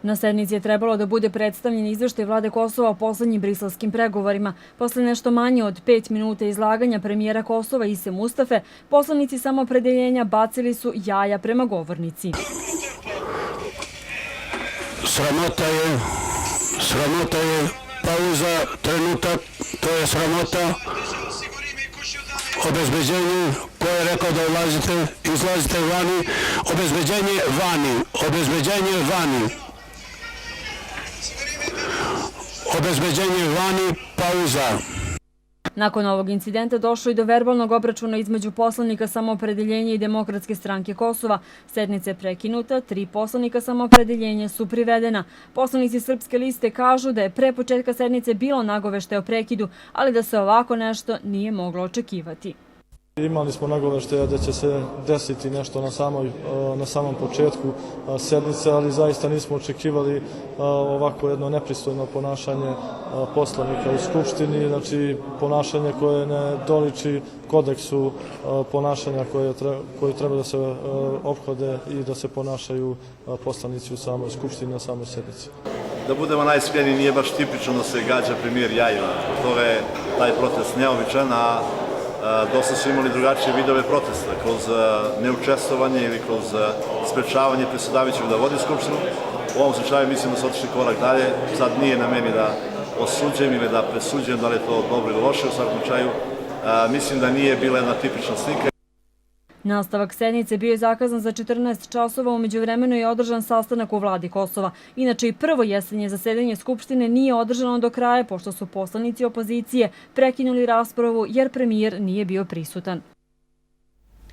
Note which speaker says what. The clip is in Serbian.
Speaker 1: Na sednici je trebalo da bude predstavljen izveštaj vlade Kosova o poslednjim briselskim pregovorima. Posle nešto manje od 5 minuta izlaganja premijera Kosova Ise Mustafe, poslanici Samoopredeljenja bacili su jaja prema govornici.
Speaker 2: Sramota je pauza, trenutak, to je sramota. Obezbeđenje, ko je rekao da izlazite vani, obezbeđenje vani, pauza.
Speaker 1: Nakon ovog incidenta došlo i do verbalnog obračuna između poslanika Samoopredeljenja i Demokratske stranke Kosova. Sednica je prekinuta, 3 poslanika Samoopredeljenja su privedena. Poslanici Srpske liste kažu da je pre početka sednice bilo nagoveštaja o prekidu, ali da se ovako nešto nije moglo očekivati.
Speaker 3: Imali smo nagoveštaja da će se desiti nešto na samom početku sednice, ali zaista nismo očekivali ovako jedno nepristojno ponašanje poslanika u Skupštini, znači ponašanje koje ne doliči kodeksu ponašanja koji treba da se ophode i da se ponašaju poslanici u samoj Skupštini na samoj sednici.
Speaker 4: Da budemo najiskreniji, nije baš tipično da se gađa premijer jajima. Zbog toga je taj protest neobičan, a dosta su imali drugačije vidove protesta, kroz neučestvovanje ili kroz sprečavanje predsjedavajućeg da vodi Skupštinu. U ovom slučaju mislim da su otišli korak dalje. Sad nije na meni da osuđujem ili da presuđujem da li je to dobro ili loše. U svakom slučaju mislim da nije bila jedna tipična slika.
Speaker 1: Nastavak sednice bio je zakazan za 14 časova, u međuvremenu je održan sastanak u vladi Kosova. Inače i prvo jesenje zasedanje Skupštine nije održano do kraja, pošto su poslanici opozicije prekinuli raspravu jer premijer nije bio prisutan.